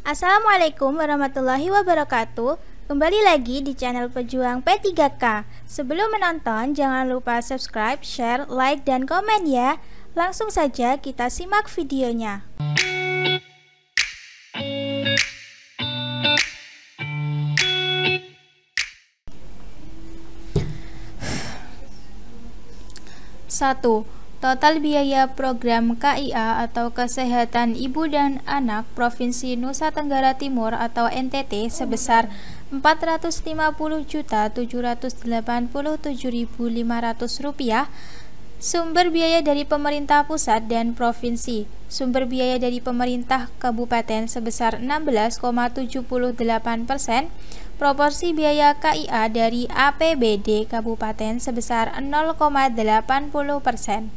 Assalamualaikum warahmatullahi wabarakatuh. Kembali lagi di channel Pejuang P3K. Sebelum menonton, jangan lupa subscribe, share, like, dan komen ya. Langsung saja kita simak videonya. Satu. Total biaya program KIA atau Kesehatan Ibu dan Anak Provinsi Nusa Tenggara Timur atau NTT sebesar Rp450.787.500. Sumber biaya dari pemerintah pusat dan provinsi. Sumber biaya dari pemerintah kabupaten sebesar 16,78%. Proporsi biaya KIA dari APBD kabupaten sebesar 0,80%.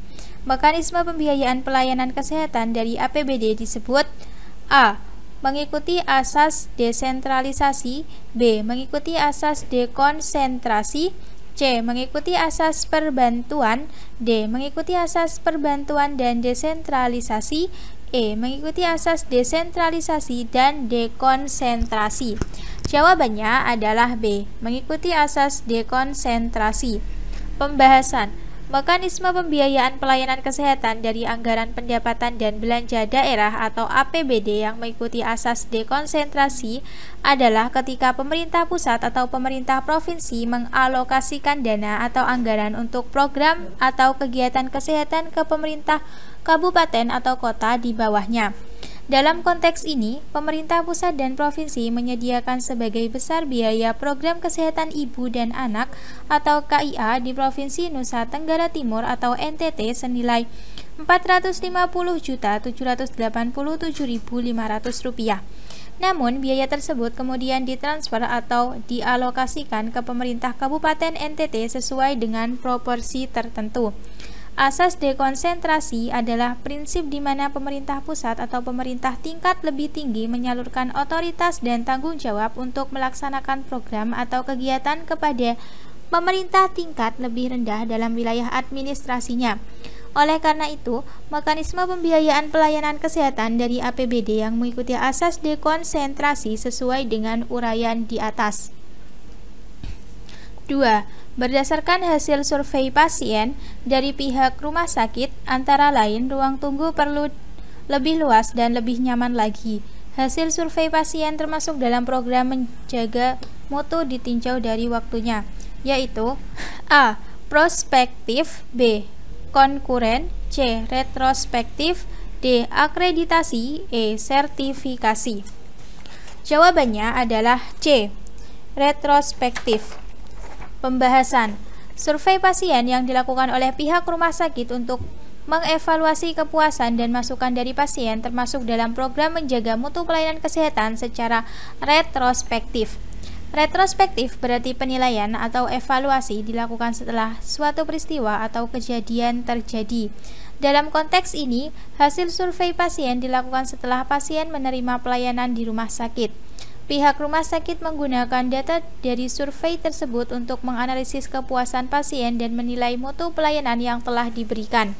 Mekanisme pembiayaan pelayanan kesehatan dari APBD disebut A. Mengikuti asas desentralisasi, B. Mengikuti asas dekonsentrasi, C. Mengikuti asas perbantuan, D. Mengikuti asas perbantuan dan desentralisasi, E. Mengikuti asas desentralisasi dan dekonsentrasi. Jawabannya adalah B. Mengikuti asas dekonsentrasi. Pembahasan. Mekanisme pembiayaan pelayanan kesehatan dari anggaran pendapatan dan belanja daerah atau APBD yang mengikuti asas dekonsentrasi adalah ketika pemerintah pusat atau pemerintah provinsi mengalokasikan dana atau anggaran untuk program atau kegiatan kesehatan ke pemerintah kabupaten atau kota di bawahnya. Dalam konteks ini, pemerintah pusat dan provinsi menyediakan sebagai besar biaya program kesehatan ibu dan anak atau KIA di Provinsi Nusa Tenggara Timur atau NTT senilai Rp450.787.500. Namun, biaya tersebut kemudian ditransfer atau dialokasikan ke pemerintah Kabupaten NTT sesuai dengan proporsi tertentu. Asas dekonsentrasi adalah prinsip di mana pemerintah pusat atau pemerintah tingkat lebih tinggi menyalurkan otoritas dan tanggung jawab untuk melaksanakan program atau kegiatan kepada pemerintah tingkat lebih rendah dalam wilayah administrasinya. Oleh karena itu, mekanisme pembiayaan pelayanan kesehatan dari APBD yang mengikuti asas dekonsentrasi sesuai dengan uraian di atas. 2. Berdasarkan hasil survei pasien dari pihak rumah sakit, antara lain ruang tunggu perlu lebih luas dan lebih nyaman lagi. Hasil survei pasien termasuk dalam program menjaga mutu ditinjau dari waktunya, yaitu A. Prospektif, B. Konkuren, C. Retrospektif, D. Akreditasi, E. Sertifikasi. Jawabannya adalah C. Retrospektif. Pembahasan. Survei pasien yang dilakukan oleh pihak rumah sakit untuk mengevaluasi kepuasan dan masukan dari pasien termasuk dalam program menjaga mutu pelayanan kesehatan secara retrospektif. Retrospektif berarti penilaian atau evaluasi dilakukan setelah suatu peristiwa atau kejadian terjadi. Dalam konteks ini, hasil survei pasien dilakukan setelah pasien menerima pelayanan di rumah sakit. Pihak rumah sakit menggunakan data dari survei tersebut untuk menganalisis kepuasan pasien dan menilai mutu pelayanan yang telah diberikan.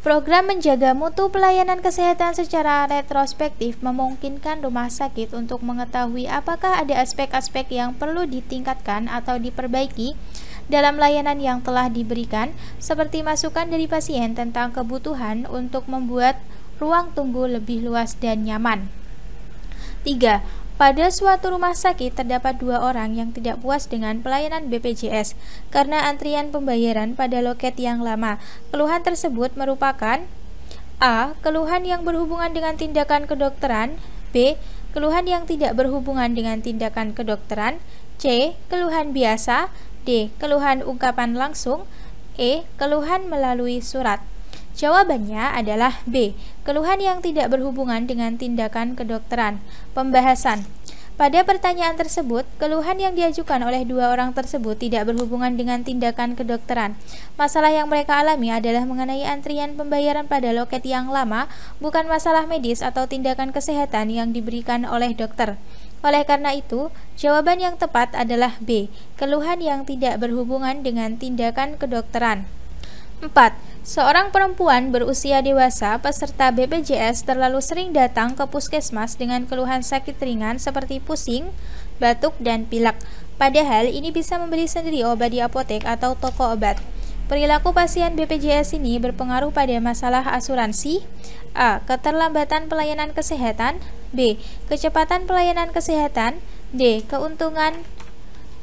Program menjaga mutu pelayanan kesehatan secara retrospektif memungkinkan rumah sakit untuk mengetahui apakah ada aspek-aspek yang perlu ditingkatkan atau diperbaiki dalam layanan yang telah diberikan, seperti masukan dari pasien tentang kebutuhan untuk membuat ruang tunggu lebih luas dan nyaman. 3. Pada suatu rumah sakit terdapat 2 orang yang tidak puas dengan pelayanan BPJS karena antrian pembayaran pada loket yang lama. Keluhan tersebut merupakan A. Keluhan yang berhubungan dengan tindakan kedokteran, B. Keluhan yang tidak berhubungan dengan tindakan kedokteran, C. Keluhan biasa, D. Keluhan ungkapan langsung, E. Keluhan melalui surat. Jawabannya adalah B. Keluhan yang tidak berhubungan dengan tindakan kedokteran. Pembahasan. Pada pertanyaan tersebut, keluhan yang diajukan oleh 2 orang tersebut tidak berhubungan dengan tindakan kedokteran. Masalah yang mereka alami adalah mengenai antrian pembayaran pada loket yang lama, bukan masalah medis atau tindakan kesehatan yang diberikan oleh dokter. Oleh karena itu, jawaban yang tepat adalah B. Keluhan yang tidak berhubungan dengan tindakan kedokteran. 4. Seorang perempuan berusia dewasa peserta BPJS terlalu sering datang ke puskesmas dengan keluhan sakit ringan seperti pusing, batuk, dan pilek. Padahal ini bisa membeli sendiri obat di apotek atau toko obat. Perilaku pasien BPJS ini berpengaruh pada masalah asuransi. A. Keterlambatan pelayanan kesehatan. B. Kecepatan pelayanan kesehatan. D. Keuntungan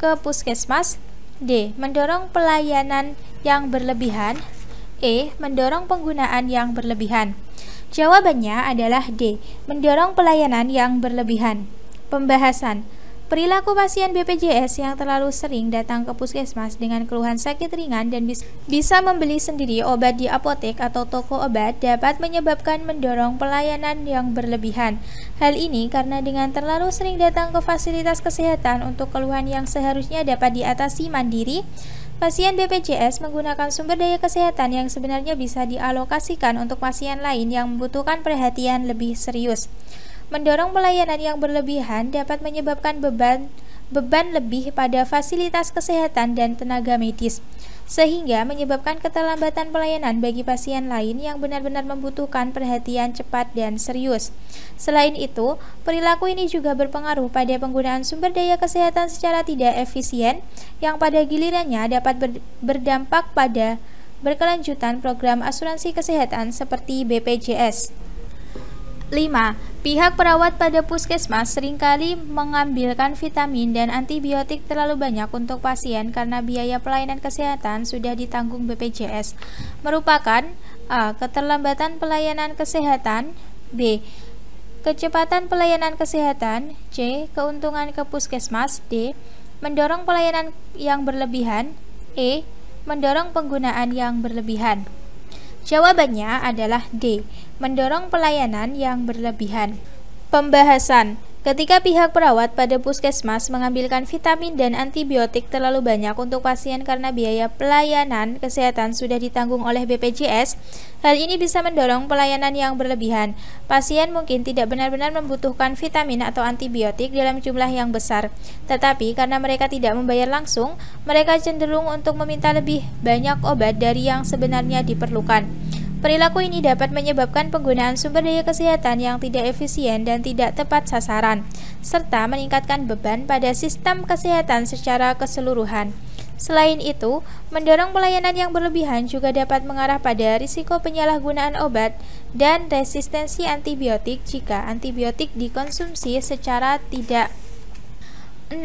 ke puskesmas. D. Mendorong pelayanan yang berlebihan. E. Mendorong penggunaan yang berlebihan. Jawabannya adalah D. Mendorong pelayanan yang berlebihan. Pembahasan. Perilaku pasien BPJS yang terlalu sering datang ke puskesmas dengan keluhan sakit ringan dan bisa membeli sendiri obat di apotek atau toko obat dapat menyebabkan mendorong pelayanan yang berlebihan. Hal ini karena dengan terlalu sering datang ke fasilitas kesehatan untuk keluhan yang seharusnya dapat diatasi mandiri, pasien BPJS menggunakan sumber daya kesehatan yang sebenarnya bisa dialokasikan untuk pasien lain yang membutuhkan perhatian lebih serius. Mendorong pelayanan yang berlebihan dapat menyebabkan beban lebih pada fasilitas kesehatan dan tenaga medis, sehingga menyebabkan keterlambatan pelayanan bagi pasien lain yang benar-benar membutuhkan perhatian cepat dan serius. Selain itu, perilaku ini juga berpengaruh pada penggunaan sumber daya kesehatan secara tidak efisien, yang pada gilirannya dapat berdampak pada berkelanjutan program asuransi kesehatan seperti BPJS. 5. Pihak perawat pada puskesmas seringkali mengambilkan vitamin dan antibiotik terlalu banyak untuk pasien karena biaya pelayanan kesehatan sudah ditanggung BPJS. Merupakan A. Keterlambatan pelayanan kesehatan. B. Kecepatan pelayanan kesehatan. C. Keuntungan ke puskesmas. D. Mendorong pelayanan yang berlebihan. E. Mendorong penggunaan yang berlebihan. Jawabannya adalah D. Mendorong pelayanan yang berlebihan. Pembahasan. Ketika pihak perawat pada puskesmas mengambilkan vitamin dan antibiotik terlalu banyak untuk pasien karena biaya pelayanan kesehatan sudah ditanggung oleh BPJS, hal ini bisa mendorong pelayanan yang berlebihan. Pasien mungkin tidak benar-benar membutuhkan vitamin atau antibiotik dalam jumlah yang besar, tetapi karena mereka tidak membayar langsung, mereka cenderung untuk meminta lebih banyak obat dari yang sebenarnya diperlukan. Perilaku ini dapat menyebabkan penggunaan sumber daya kesehatan yang tidak efisien dan tidak tepat sasaran, serta meningkatkan beban pada sistem kesehatan secara keseluruhan. Selain itu, mendorong pelayanan yang berlebihan juga dapat mengarah pada risiko penyalahgunaan obat dan resistensi antibiotik jika antibiotik dikonsumsi secara tidak. 6.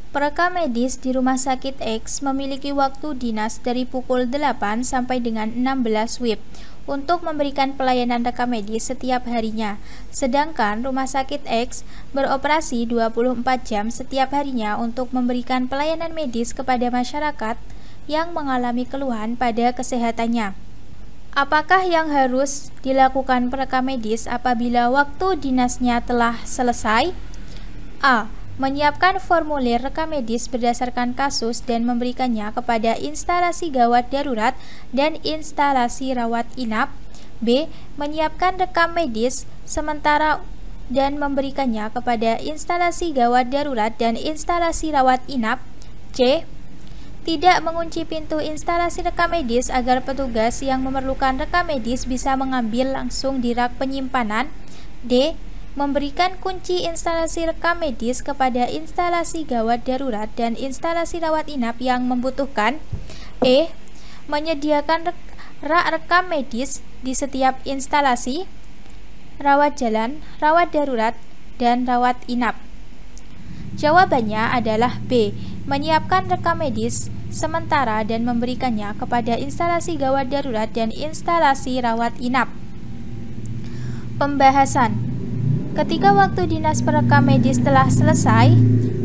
Perekam medis di Rumah Sakit X memiliki waktu dinas dari pukul 8 sampai dengan 16 WIB untuk memberikan pelayanan rekam medis setiap harinya, sedangkan Rumah Sakit X beroperasi 24 jam setiap harinya untuk memberikan pelayanan medis kepada masyarakat yang mengalami keluhan pada kesehatannya. Apakah yang harus dilakukan perekam medis apabila waktu dinasnya telah selesai? A. Menyiapkan formulir rekam medis berdasarkan kasus dan memberikannya kepada instalasi gawat darurat dan instalasi rawat inap. B. Menyiapkan rekam medis sementara dan memberikannya kepada instalasi gawat darurat dan instalasi rawat inap. C. Tidak mengunci pintu instalasi rekam medis agar petugas yang memerlukan rekam medis bisa mengambil langsung di rak penyimpanan. D. Memberikan kunci instalasi rekam medis kepada instalasi gawat darurat dan instalasi rawat inap yang membutuhkan. E. Menyediakan rak rekam medis di setiap instalasi, rawat jalan, rawat darurat, dan rawat inap. Jawabannya adalah B. Menyiapkan rekam medis sementara dan memberikannya kepada instalasi gawat darurat dan instalasi rawat inap. Pembahasan. Ketika waktu dinas perekam medis telah selesai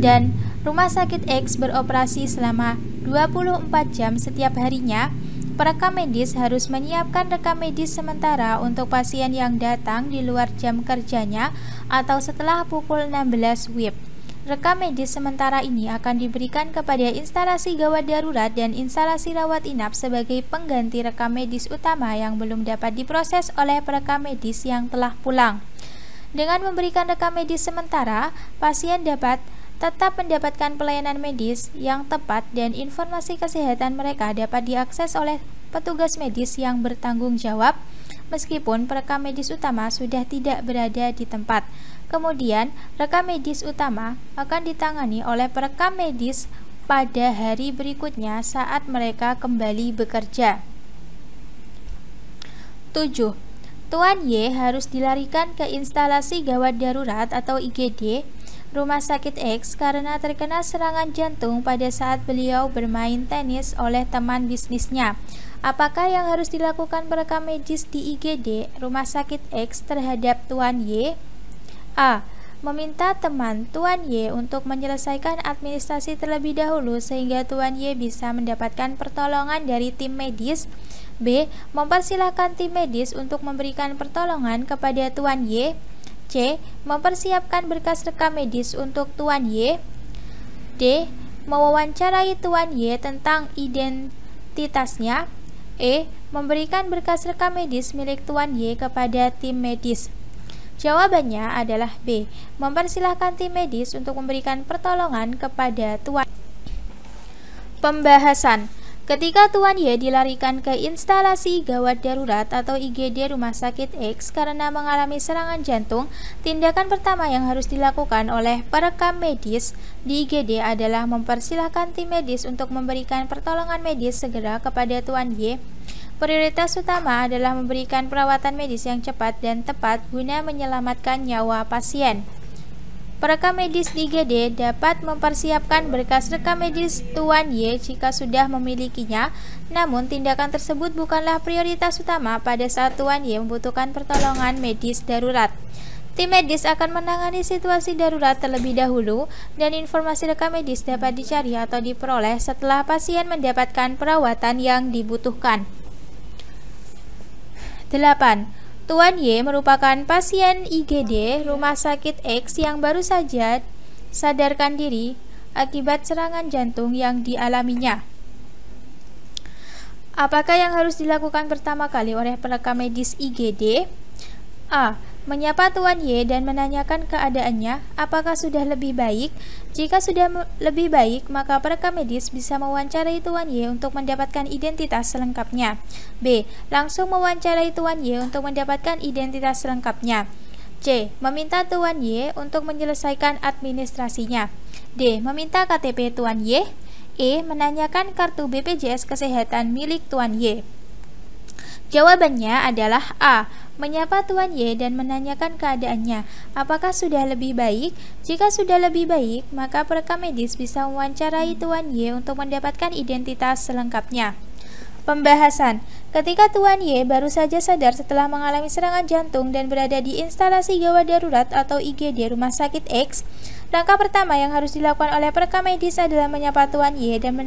dan Rumah Sakit X beroperasi selama 24 jam setiap harinya, perekam medis harus menyiapkan rekam medis sementara untuk pasien yang datang di luar jam kerjanya atau setelah pukul 16 WIB. Rekam medis sementara ini akan diberikan kepada instalasi gawat darurat dan instalasi rawat inap sebagai pengganti rekam medis utama yang belum dapat diproses oleh perekam medis yang telah pulang. Dengan memberikan rekam medis sementara, pasien dapat tetap mendapatkan pelayanan medis yang tepat dan informasi kesehatan mereka dapat diakses oleh petugas medis yang bertanggung jawab, meskipun perekam medis utama sudah tidak berada di tempat. Kemudian, rekam medis utama akan ditangani oleh perekam medis pada hari berikutnya saat mereka kembali bekerja. 7. Tuan Y harus dilarikan ke instalasi gawat darurat atau IGD Rumah Sakit X karena terkena serangan jantung pada saat beliau bermain tenis oleh teman bisnisnya. Apakah yang harus dilakukan perekam medis di IGD Rumah Sakit X terhadap Tuan Y? A. Meminta teman Tuan Y untuk menyelesaikan administrasi terlebih dahulu sehingga Tuan Y bisa mendapatkan pertolongan dari tim medis. B. Mempersilahkan tim medis untuk memberikan pertolongan kepada Tuan Y. C. Mempersiapkan berkas rekam medis untuk Tuan Y. D. Mewawancarai Tuan Y tentang identitasnya. E. Memberikan berkas rekam medis milik Tuan Y kepada tim medis. Jawabannya adalah B. Mempersilahkan tim medis untuk memberikan pertolongan kepada Tuan. Pembahasan. Ketika Tuan Y dilarikan ke instalasi gawat darurat atau IGD Rumah Sakit X karena mengalami serangan jantung, tindakan pertama yang harus dilakukan oleh perekam medis di IGD adalah mempersilahkan tim medis untuk memberikan pertolongan medis segera kepada Tuan Y. Prioritas utama adalah memberikan perawatan medis yang cepat dan tepat guna menyelamatkan nyawa pasien. Perekam medis di IGD dapat mempersiapkan berkas rekam medis Tuan Y jika sudah memilikinya, namun tindakan tersebut bukanlah prioritas utama pada saat Tuan Y membutuhkan pertolongan medis darurat. Tim medis akan menangani situasi darurat terlebih dahulu, dan informasi rekam medis dapat dicari atau diperoleh setelah pasien mendapatkan perawatan yang dibutuhkan. 8. Tuan Y merupakan pasien IGD Rumah Sakit X yang baru saja sadarkan diri akibat serangan jantung yang dialaminya. Apakah yang harus dilakukan pertama kali oleh perekam medis IGD? A. Menyapa Tuan Y dan menanyakan keadaannya, apakah sudah lebih baik? Jika sudah lebih baik, maka perekam medis bisa mewawancarai Tuan Y untuk mendapatkan identitas selengkapnya. B. Langsung mewawancarai Tuan Y untuk mendapatkan identitas selengkapnya. C. Meminta Tuan Y untuk menyelesaikan administrasinya. D. Meminta KTP Tuan Y. E. Menanyakan kartu BPJS Kesehatan milik Tuan Y. Jawabannya adalah A. Menyapa Tuan Y dan menanyakan keadaannya, apakah sudah lebih baik? Jika sudah lebih baik, maka perekam medis bisa mewawancarai Tuan Y untuk mendapatkan identitas selengkapnya. Pembahasan. Ketika Tuan Y baru saja sadar setelah mengalami serangan jantung dan berada di instalasi gawat darurat atau IGD Rumah Sakit X, langkah pertama yang harus dilakukan oleh perekam medis adalah menyapa Tuan Y dan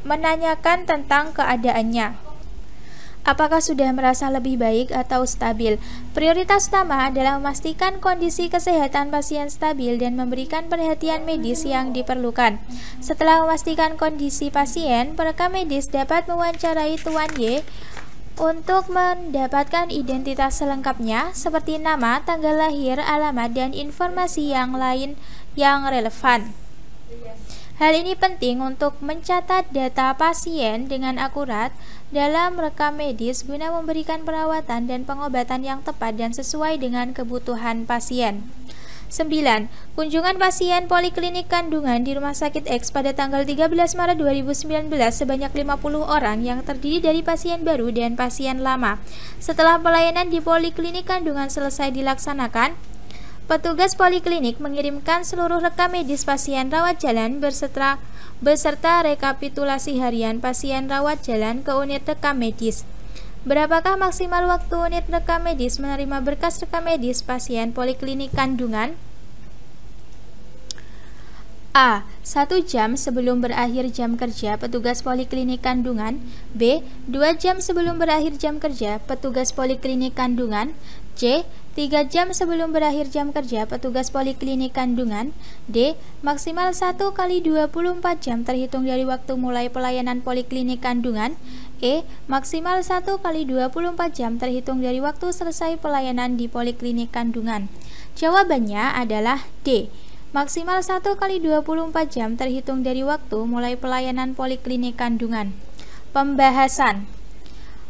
menanyakan tentang keadaannya. Apakah sudah merasa lebih baik atau stabil? Prioritas utama adalah memastikan kondisi kesehatan pasien stabil dan memberikan perhatian medis yang diperlukan. Setelah memastikan kondisi pasien, perekam medis dapat mewawancarai Tuan Y untuk mendapatkan identitas selengkapnya seperti nama, tanggal lahir, alamat, dan informasi yang lain yang relevan. Hal ini penting untuk mencatat data pasien dengan akurat dalam rekam medis guna memberikan perawatan dan pengobatan yang tepat dan sesuai dengan kebutuhan pasien. 9. Kunjungan pasien poliklinik kandungan di Rumah Sakit X pada tanggal 13 Maret 2019 sebanyak 50 orang yang terdiri dari pasien baru dan pasien lama. Setelah pelayanan di poliklinik kandungan selesai dilaksanakan, petugas poliklinik mengirimkan seluruh rekam medis pasien rawat jalan beserta rekapitulasi harian pasien rawat jalan ke unit rekam medis. Berapakah maksimal waktu unit rekam medis menerima berkas rekam medis pasien poliklinik kandungan? A. 1 jam sebelum berakhir jam kerja petugas poliklinik kandungan. B. 2 jam sebelum berakhir jam kerja petugas poliklinik kandungan. C. 3 jam sebelum berakhir jam kerja petugas poliklinik kandungan. D. Maksimal 1 kali 24 jam terhitung dari waktu mulai pelayanan poliklinik kandungan. E. Maksimal 1 kali 24 jam terhitung dari waktu selesai pelayanan di poliklinik kandungan. Jawabannya adalah D. Maksimal 1 kali 24 jam terhitung dari waktu mulai pelayanan poliklinik kandungan. Pembahasan.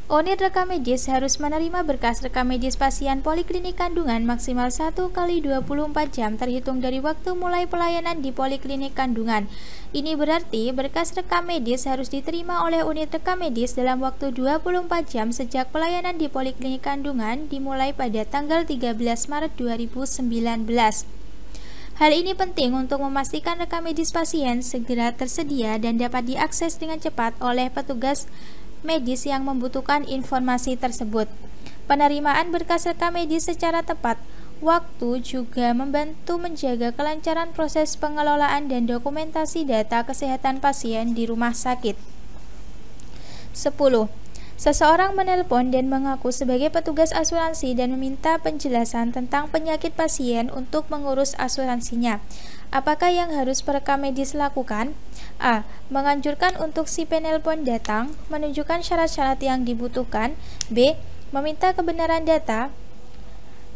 Unit rekam medis harus menerima berkas rekam medis pasien poliklinik kandungan maksimal 1 kali 24 jam terhitung dari waktu mulai pelayanan di poliklinik kandungan. Ini berarti berkas rekam medis harus diterima oleh unit rekam medis dalam waktu 24 jam sejak pelayanan di poliklinik kandungan dimulai pada tanggal 13 Maret 2019. Hal ini penting untuk memastikan rekam medis pasien segera tersedia dan dapat diakses dengan cepat oleh petugas medis yang membutuhkan informasi tersebut. Penerimaan berkas rekam medis secara tepat waktu juga membantu menjaga kelancaran proses pengelolaan dan dokumentasi data kesehatan pasien di rumah sakit. 10. Seseorang menelpon dan mengaku sebagai petugas asuransi dan meminta penjelasan tentang penyakit pasien untuk mengurus asuransinya. Apakah yang harus perekam medis lakukan? A. Menganjurkan untuk si penelpon datang, menunjukkan syarat-syarat yang dibutuhkan. B. Meminta kebenaran data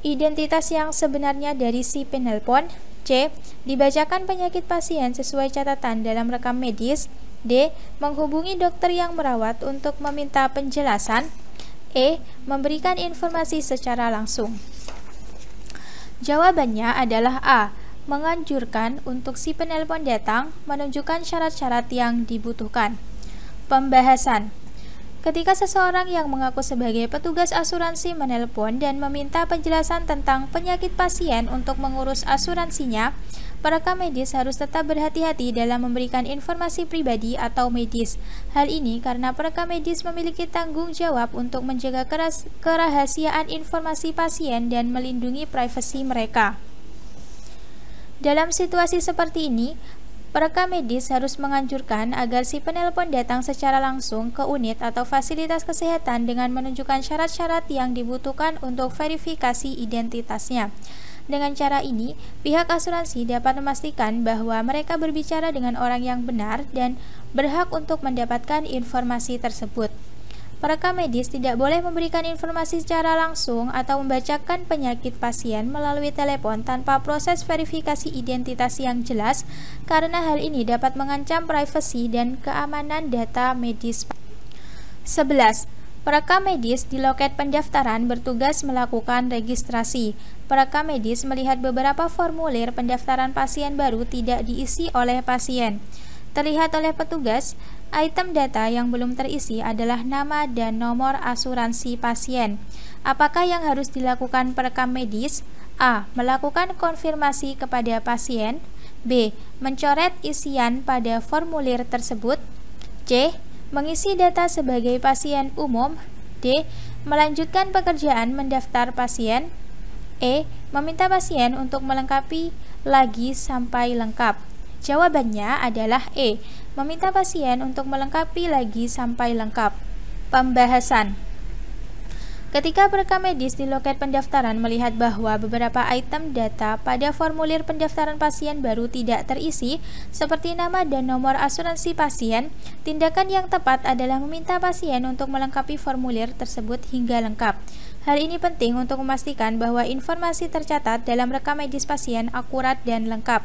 identitas yang sebenarnya dari si penelpon. C. Dibacakan penyakit pasien sesuai catatan dalam rekam medis. D. Menghubungi dokter yang merawat untuk meminta penjelasan. E. Memberikan informasi secara langsung. Jawabannya adalah A. Menganjurkan untuk si penelpon datang, menunjukkan syarat-syarat yang dibutuhkan. Pembahasan. Ketika seseorang yang mengaku sebagai petugas asuransi menelpon dan meminta penjelasan tentang penyakit pasien untuk mengurus asuransinya, perekam medis harus tetap berhati-hati dalam memberikan informasi pribadi atau medis. Hal ini karena perekam medis memiliki tanggung jawab untuk menjaga kerahasiaan informasi pasien dan melindungi privasi mereka. Dalam situasi seperti ini, perekam medis harus menganjurkan agar si penelpon datang secara langsung ke unit atau fasilitas kesehatan dengan menunjukkan syarat-syarat yang dibutuhkan untuk verifikasi identitasnya. Dengan cara ini, pihak asuransi dapat memastikan bahwa mereka berbicara dengan orang yang benar dan berhak untuk mendapatkan informasi tersebut. Perekam medis tidak boleh memberikan informasi secara langsung atau membacakan penyakit pasien melalui telepon tanpa proses verifikasi identitas yang jelas, karena hal ini dapat mengancam privasi dan keamanan data medis. 11. Perekam medis di loket pendaftaran bertugas melakukan registrasi. Perekam medis melihat beberapa formulir pendaftaran pasien baru tidak diisi oleh pasien. Terlihat oleh petugas, item data yang belum terisi adalah nama dan nomor asuransi pasien. Apakah yang harus dilakukan perekam medis? A. Melakukan konfirmasi kepada pasien. B. Mencoret isian pada formulir tersebut. C. Mengisi data sebagai pasien umum. D. Melanjutkan pekerjaan mendaftar pasien. E. Meminta pasien untuk melengkapi lagi sampai lengkap. Jawabannya adalah E. Meminta pasien untuk melengkapi lagi sampai lengkap. Pembahasan. Ketika perekam medis di loket pendaftaran melihat bahwa beberapa item data pada formulir pendaftaran pasien baru tidak terisi, seperti nama dan nomor asuransi pasien, tindakan yang tepat adalah meminta pasien untuk melengkapi formulir tersebut hingga lengkap. Hal ini penting untuk memastikan bahwa informasi tercatat dalam rekam medis pasien akurat dan lengkap.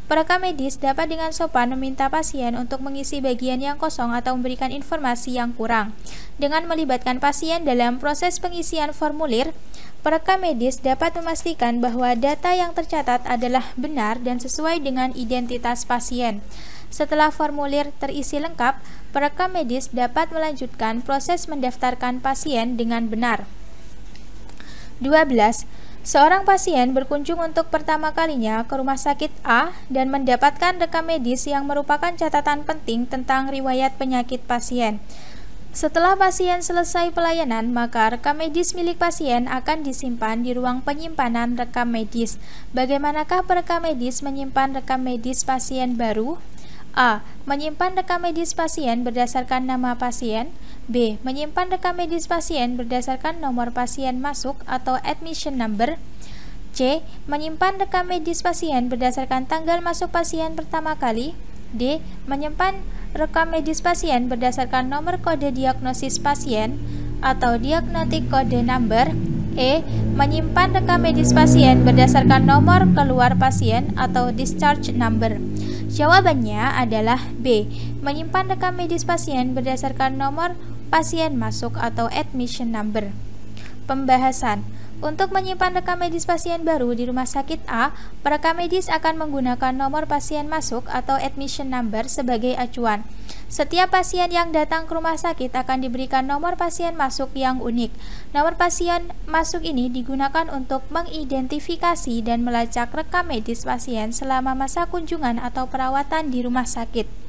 Perekam medis dapat dengan sopan meminta pasien untuk mengisi bagian yang kosong atau memberikan informasi yang kurang. Dengan melibatkan pasien dalam proses pengisian formulir, perekam medis dapat memastikan bahwa data yang tercatat adalah benar dan sesuai dengan identitas pasien. Setelah formulir terisi lengkap, perekam medis dapat melanjutkan proses mendaftarkan pasien dengan benar. 12. Seorang pasien berkunjung untuk pertama kalinya ke rumah sakit A dan mendapatkan rekam medis yang merupakan catatan penting tentang riwayat penyakit pasien. Setelah pasien selesai pelayanan, maka rekam medis milik pasien akan disimpan di ruang penyimpanan rekam medis. Bagaimanakah perekam medis menyimpan rekam medis pasien baru? A. Menyimpan rekam medis pasien berdasarkan nama pasien. B. Menyimpan rekam medis pasien berdasarkan nomor pasien masuk atau admission number. C. Menyimpan rekam medis pasien berdasarkan tanggal masuk pasien pertama kali. D. Menyimpan rekam medis pasien berdasarkan nomor kode diagnosis pasien atau diagnostic code number. E. Menyimpan rekam medis pasien berdasarkan nomor keluar pasien atau discharge number. Jawabannya adalah B. Menyimpan rekam medis pasien berdasarkan nomor pasien masuk atau admission number. Pembahasan. Untuk menyimpan rekam medis pasien baru di rumah sakit A, perekam medis akan menggunakan nomor pasien masuk atau admission number sebagai acuan. Setiap pasien yang datang ke rumah sakit akan diberikan nomor pasien masuk yang unik. Nomor pasien masuk ini digunakan untuk mengidentifikasi dan melacak rekam medis pasien selama masa kunjungan atau perawatan di rumah sakit.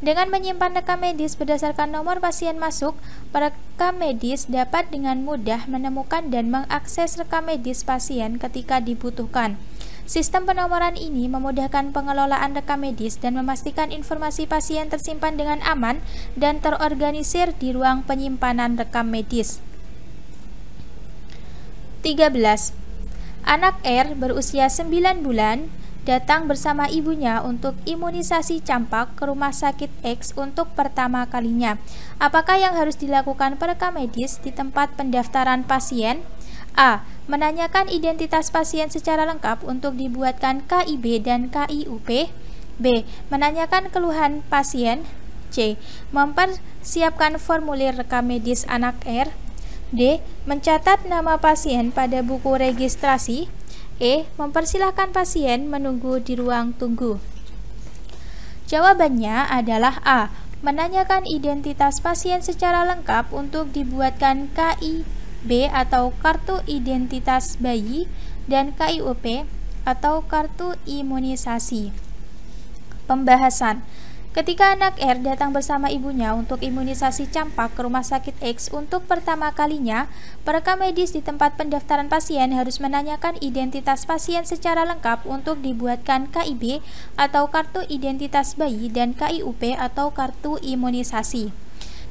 Dengan menyimpan rekam medis berdasarkan nomor pasien masuk, perekam medis dapat dengan mudah menemukan dan mengakses rekam medis pasien ketika dibutuhkan. Sistem penomoran ini memudahkan pengelolaan rekam medis dan memastikan informasi pasien tersimpan dengan aman dan terorganisir di ruang penyimpanan rekam medis. 13. Anak R berusia 9 bulan datang bersama ibunya untuk imunisasi campak ke rumah sakit X untuk pertama kalinya. Apakah yang harus dilakukan perekam medis di tempat pendaftaran pasien? A. Menanyakan identitas pasien secara lengkap untuk dibuatkan KIB dan KIUP. B. Menanyakan keluhan pasien. C. Mempersiapkan formulir rekam medis anak R. D. Mencatat nama pasien pada buku registrasi. E. Mempersilahkan pasien menunggu di ruang tunggu. Jawabannya adalah A. Menanyakan identitas pasien secara lengkap untuk dibuatkan KIB atau kartu identitas bayi dan KIUP atau kartu imunisasi. Pembahasan. Ketika anak R datang bersama ibunya untuk imunisasi campak ke rumah sakit X untuk pertama kalinya, perekam medis di tempat pendaftaran pasien harus menanyakan identitas pasien secara lengkap untuk dibuatkan KIB atau kartu identitas bayi dan KIUP atau kartu imunisasi.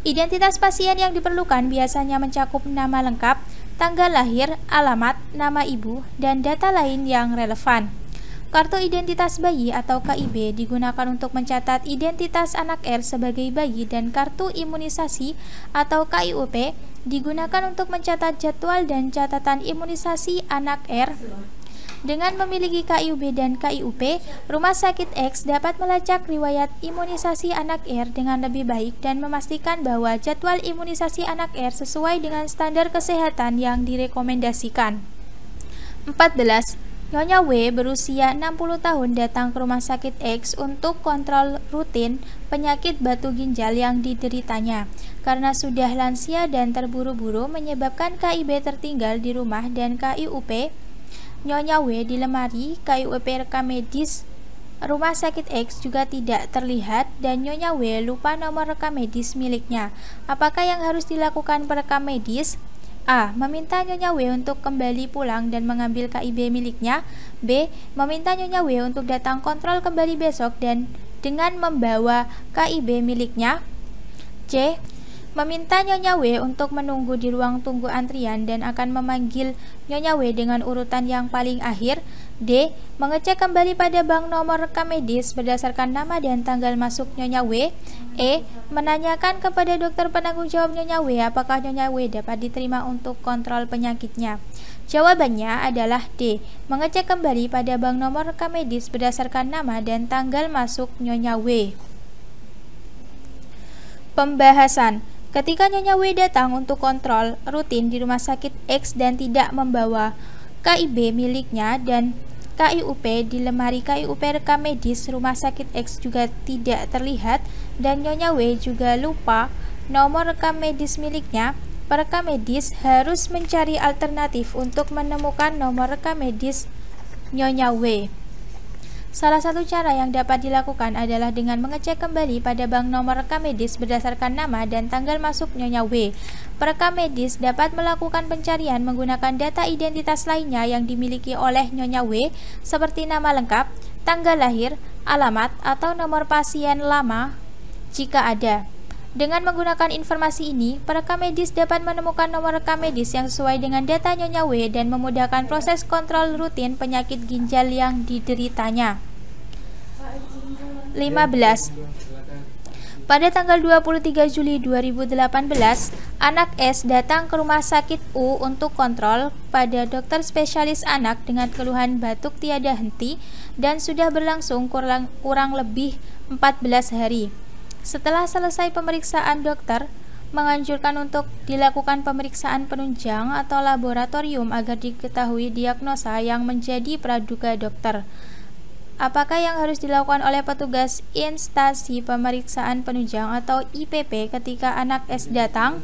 Identitas pasien yang diperlukan biasanya mencakup nama lengkap, tanggal lahir, alamat, nama ibu, dan data lain yang relevan. Kartu identitas bayi atau KIB digunakan untuk mencatat identitas anak R sebagai bayi dan kartu imunisasi atau KIUP digunakan untuk mencatat jadwal dan catatan imunisasi anak R. Dengan memiliki KIUB dan KIUP, rumah sakit X dapat melacak riwayat imunisasi anak R dengan lebih baik dan memastikan bahwa jadwal imunisasi anak R sesuai dengan standar kesehatan yang direkomendasikan. 14. Nyonya W berusia 60 tahun datang ke rumah sakit X untuk kontrol rutin penyakit batu ginjal yang dideritanya. Karena sudah lansia dan terburu-buru menyebabkan KIB tertinggal di rumah dan KIUP Nyonya W di lemari, KIUP rekam medis rumah sakit X juga tidak terlihat dan Nyonya W lupa nomor rekam medis miliknya. Apakah yang harus dilakukan perekam medis? A. Meminta Nyonya W untuk kembali pulang dan mengambil KIB miliknya. B. Meminta Nyonya W untuk datang kontrol kembali besok dan dengan membawa KIB miliknya. C. Meminta Nyonya W untuk menunggu di ruang tunggu antrian dan akan memanggil Nyonya W dengan urutan yang paling akhir. D. Mengecek kembali pada bank nomor rekam medis berdasarkan nama dan tanggal masuk Nyonya W. E. Menanyakan kepada dokter penanggung jawab Nyonya W apakah Nyonya W dapat diterima untuk kontrol penyakitnya. Jawabannya adalah D. Mengecek kembali pada bank nomor rekam medis berdasarkan nama dan tanggal masuk Nyonya W. Pembahasan. Ketika Nyonya W datang untuk kontrol rutin di rumah sakit X dan tidak membawa KIB miliknya dan KIUP di lemari KIUP rekam medis rumah sakit X juga tidak terlihat dan Nyonya W juga lupa nomor rekam medis miliknya, perekam medis harus mencari alternatif untuk menemukan nomor rekam medis Nyonya W. Salah satu cara yang dapat dilakukan adalah dengan mengecek kembali pada bank nomor rekam medis berdasarkan nama dan tanggal masuk Nyonya W. Perekam medis dapat melakukan pencarian menggunakan data identitas lainnya yang dimiliki oleh Nyonya W, seperti nama lengkap, tanggal lahir, alamat, atau nomor pasien lama jika ada. Dengan menggunakan informasi ini, perekam medis dapat menemukan nomor rekam medis yang sesuai dengan data Nyonya W dan memudahkan proses kontrol rutin penyakit ginjal yang dideritanya. 15. Pada tanggal 23 Juli 2018, anak S datang ke rumah sakit U untuk kontrol pada dokter spesialis anak dengan keluhan batuk tiada henti dan sudah berlangsung kurang lebih 14 hari. Setelah selesai pemeriksaan dokter, menganjurkan untuk dilakukan pemeriksaan penunjang atau laboratorium agar diketahui diagnosa yang menjadi praduga dokter. Apakah yang harus dilakukan oleh petugas instansi pemeriksaan penunjang atau IPP ketika anak S datang?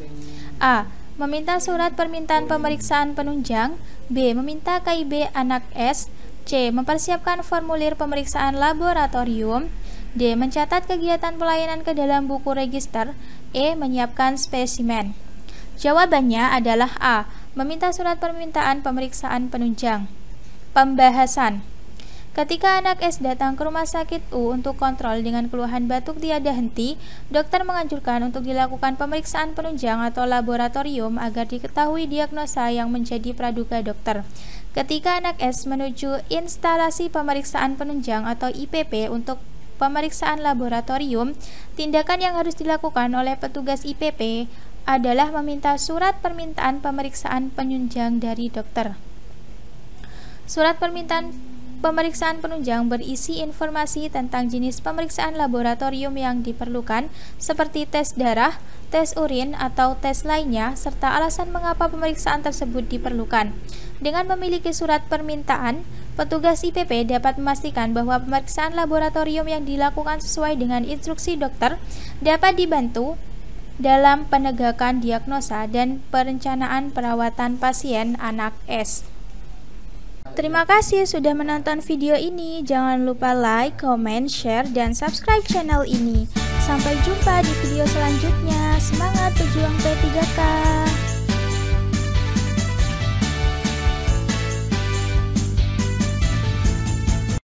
A. Meminta surat permintaan pemeriksaan penunjang. B. Meminta KIB anak S. C. Mempersiapkan formulir pemeriksaan laboratorium. D. Mencatat kegiatan pelayanan ke dalam buku register. E. Menyiapkan spesimen. Jawabannya adalah A. Meminta surat permintaan pemeriksaan penunjang. Pembahasan. Ketika anak S datang ke rumah sakit U untuk kontrol dengan keluhan batuk tiada henti, dokter menganjurkan untuk dilakukan pemeriksaan penunjang atau laboratorium agar diketahui diagnosa yang menjadi praduga dokter. Ketika anak S menuju instalasi pemeriksaan penunjang atau IPP untuk pemeriksaan laboratorium, tindakan yang harus dilakukan oleh petugas IPP adalah meminta surat permintaan pemeriksaan penunjang dari dokter. Surat permintaan pemeriksaan penunjang berisi informasi tentang jenis pemeriksaan laboratorium yang diperlukan, seperti tes darah, tes urin, atau tes lainnya, serta alasan mengapa pemeriksaan tersebut diperlukan. Dengan memiliki surat permintaan, petugas IPP dapat memastikan bahwa pemeriksaan laboratorium yang dilakukan sesuai dengan instruksi dokter dapat dibantu dalam penegakan diagnosa dan perencanaan perawatan pasien anak S. Terima kasih sudah menonton video ini. Jangan lupa like, comment, share, dan subscribe channel ini. Sampai jumpa di video selanjutnya. Semangat pejuang P3K!